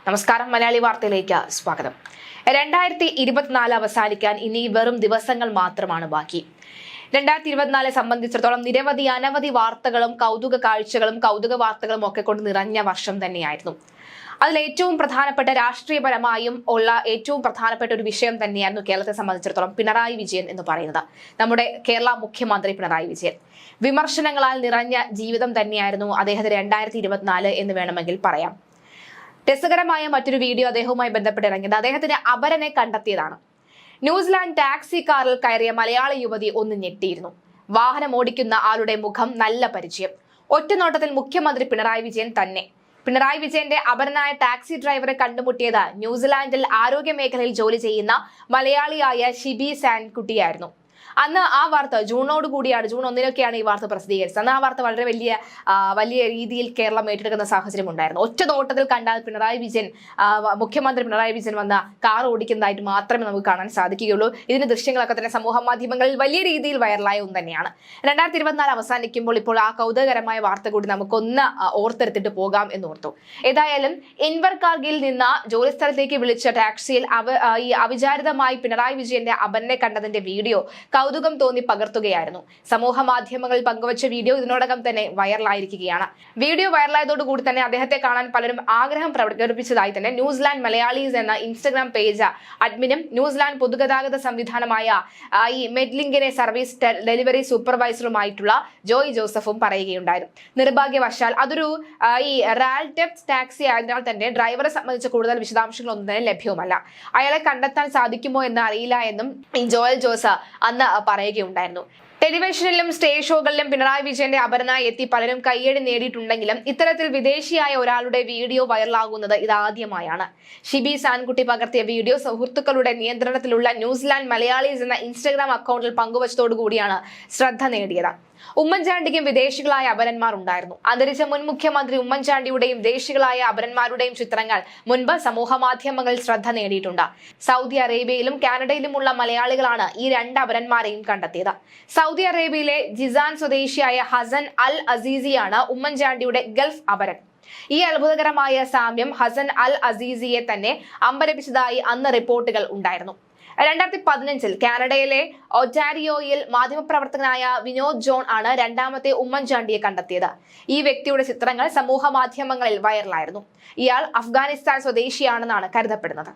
നമസ്കാരം, മലയാളി വാർത്തയിലേക്ക് സ്വാഗതം. 2024 അവസാനിക്കാൻ ഇനി വെറും ദിവസങ്ങൾ മാത്രമാണ് ബാക്കി. 2024 സംബന്ധിച്ചിടത്തോളം അനവധി വാർത്തകളും കൗതുക കാഴ്ചകളും കൗതുക വാർത്തകളും ഒക്കെ കൊണ്ട് നിറഞ്ഞ വർഷം തന്നെയായിരുന്നു. അതിൽ ഏറ്റവും പ്രധാനപ്പെട്ട രാഷ്ട്രീയപരമായും ഉള്ള ഏറ്റവും പ്രധാനപ്പെട്ട ഒരു വിഷയം തന്നെയായിരുന്നു കേരളത്തെ സംബന്ധിച്ചിടത്തോളം പിണറായി വിജയൻ എന്ന് പറയുന്നത്. നമ്മുടെ കേരള മുഖ്യമന്ത്രി പിണറായി വിജയൻ വിമർശനങ്ങളാൽ നിറഞ്ഞ ജീവിതം തന്നെയായിരുന്നു അദ്ദേഹത്തിന് 2024 എന്ന് വേണമെങ്കിൽ പറയാം. രസകരമായ മറ്റൊരു വീഡിയോ അദ്ദേഹവുമായി ബന്ധപ്പെട്ട് ഇറങ്ങിയത് അദ്ദേഹത്തിന്റെ അപരനെ കണ്ടെത്തിയതാണ്. ന്യൂസിലാൻഡ് ടാക്സി കാറിൽ കയറിയ മലയാളി യുവതി ഒന്ന് ഞെട്ടിയിരുന്നു. വാഹനം ഓടിക്കുന്ന ആളുടെ മുഖം നല്ല പരിചയം. ഒറ്റനോട്ടത്തിൽ മുഖ്യമന്ത്രി പിണറായി വിജയൻ തന്നെ. പിണറായി വിജയന്റെ അപരനായ ടാക്സി ഡ്രൈവറെ കണ്ടുമുട്ടിയത് ന്യൂസിലാൻഡിൽ ആരോഗ്യ മേഖലയിൽ ജോലി ചെയ്യുന്ന മലയാളിയായ ഷിബി സാൻകുട്ടിയായിരുന്നു. അന്ന് ആ വാർത്ത ജൂൺ 1 ഈ വാർത്ത പ്രസിദ്ധീകരിച്ചത്. അന്ന് ആ വാർത്ത വളരെ വലിയ രീതിയിൽ കേരളം ഏറ്റെടുക്കുന്ന സാഹചര്യം ഉണ്ടായിരുന്നു. ഒറ്റ നോട്ടത്തിൽ കണ്ടാൽ മുഖ്യമന്ത്രി പിണറായി വിജയൻ വന്ന കാർ ഓടിക്കുന്നതായിട്ട് മാത്രമേ നമുക്ക് കാണാൻ സാധിക്കുകയുള്ളൂ. ഇതിന്റെ ദൃശ്യങ്ങളൊക്കെ തന്നെ സമൂഹ മാധ്യമങ്ങളിൽ വലിയ രീതിയിൽ വൈറലായ ഒന്ന് തന്നെയാണ്. 2024 അവസാനിക്കുമ്പോൾ ഇപ്പോൾ ആ കൗതുകകരമായ വാർത്ത കൂടി നമുക്കൊന്ന് ഓർത്തെടുത്തിട്ട് പോകാം എന്നോർത്തു. ഏതായാലും ഇൻവർകാർഗിൽ നിന്ന് ജോലിസ്ഥലത്തേക്ക് വിളിച്ച ടാക്സിയിൽ ഈ അവിചാരിതമായി പിണറായി വിജയന്റെ അപരനെ കണ്ടതിന്റെ വീഡിയോ കൗതുകം തോന്നി പകർത്തുകയായിരുന്നു. സമൂഹ മാധ്യമങ്ങളിൽ പങ്കുവച്ച വീഡിയോ ഇതിനോടകം തന്നെ വൈറലായിരിക്കുകയാണ്. വീഡിയോ വൈറലായതോടുകൂടി തന്നെ അദ്ദേഹത്തെ കാണാൻ പലരും ആഗ്രഹം പ്രകടിപ്പിച്ചതായി തന്നെ ന്യൂസിലാൻഡ് മലയാളീസ് എന്ന ഇൻസ്റ്റഗ്രാം പേജ് അഡ്മിനും ന്യൂസിലാൻഡ് പൊതുഗതാഗത സംവിധാനമായ ഈ മെഡ്ലിംഗിനെ സർവീസ് ഡെലിവറി സൂപ്പർവൈസറുമായിട്ടുള്ള ജോയ് ജോസഫും പറയുകയുണ്ടായിരുന്നു. നിർഭാഗ്യവശാൽ അതൊരു ഈ റാൽടെപ്സ് ടാക്സി ആയതിനാൽ തന്നെ ഡ്രൈവറെ സംബന്ധിച്ച കൂടുതൽ വിശദാംശങ്ങളൊന്നും തന്നെ ലഭ്യവുമല്ല. അയാളെ കണ്ടെത്താൻ സാധിക്കുമോ എന്ന് അറിയില്ല എന്നും ജോയൽ ജോസ് അന്ന് പറയുകയുണ്ടായിരുന്നു. ടെലിവിഷനിലും സ്റ്റേജ് ഷോകളിലും പിണറായി വിജയന്റെ അപരനായി എത്തി പലരും കയ്യടി നേടിയിട്ടുണ്ടെങ്കിലും ഇത്തരത്തിൽ വിദേശിയായ ഒരാളുടെ വീഡിയോ വൈറലാകുന്നത് ഇതാദ്യമായാണ്. ഷിബി സാൻകുട്ടി പകർത്തിയ വീഡിയോ സുഹൃത്തുക്കളുടെ നിയന്ത്രണത്തിലുള്ള ന്യൂസിലാൻഡ് മലയാളീസ് എന്ന ഇൻസ്റ്റഗ്രാം അക്കൗണ്ടിൽ പങ്കുവച്ചതോടുകൂടിയാണ് ശ്രദ്ധ നേടിയത്. ഉമ്മൻചാണ്ടിക്കും വിദേശികളായ അപരന്മാർ ഉണ്ടായിരുന്നു. അന്തരിച്ച മുൻ മുഖ്യമന്ത്രി ഉമ്മൻചാണ്ടിയുടെയും വിദേശികളായ അപരന്മാരുടെയും ചിത്രങ്ങൾ മുൻപ് സമൂഹ മാധ്യമങ്ങളിൽ ശ്രദ്ധ നേടിയിട്ടുണ്ട്. സൗദി അറേബ്യയിലും കാനഡയിലുമുള്ള മലയാളികളാണ് ഈ രണ്ട് അപരന്മാരെയും കണ്ടെത്തിയത്. സൗദി അറേബ്യയിലെ ജിസാൻ സ്വദേശിയായ ഹസൻ അൽ അസീസിയാണ് ഉമ്മൻചാണ്ടിയുടെ ഗൾഫ് അപരൻ. ഈ അത്ഭുതകരമായ സാമ്യം ഹസൻ അൽ അസീസിയെ തന്നെ അമ്പരപ്പിച്ചതായി അന്ന് റിപ്പോർട്ടുകൾ ഉണ്ടായിരുന്നു. 2015 കാനഡയിലെ ഒറ്റാരിയോയിൽ മാധ്യമപ്രവർത്തകനായ വിനോദ് ജോൺ ആണ് രണ്ടാമത്തെ ഉമ്മൻചാണ്ടിയെ കണ്ടെത്തിയത്. ഈ വ്യക്തിയുടെ ചിത്രങ്ങൾ സമൂഹ മാധ്യമങ്ങളിൽ വൈറലായിരുന്നു. ഇയാൾ അഫ്ഗാനിസ്ഥാൻ സ്വദേശിയാണെന്നാണ് കരുതപ്പെടുന്നത്.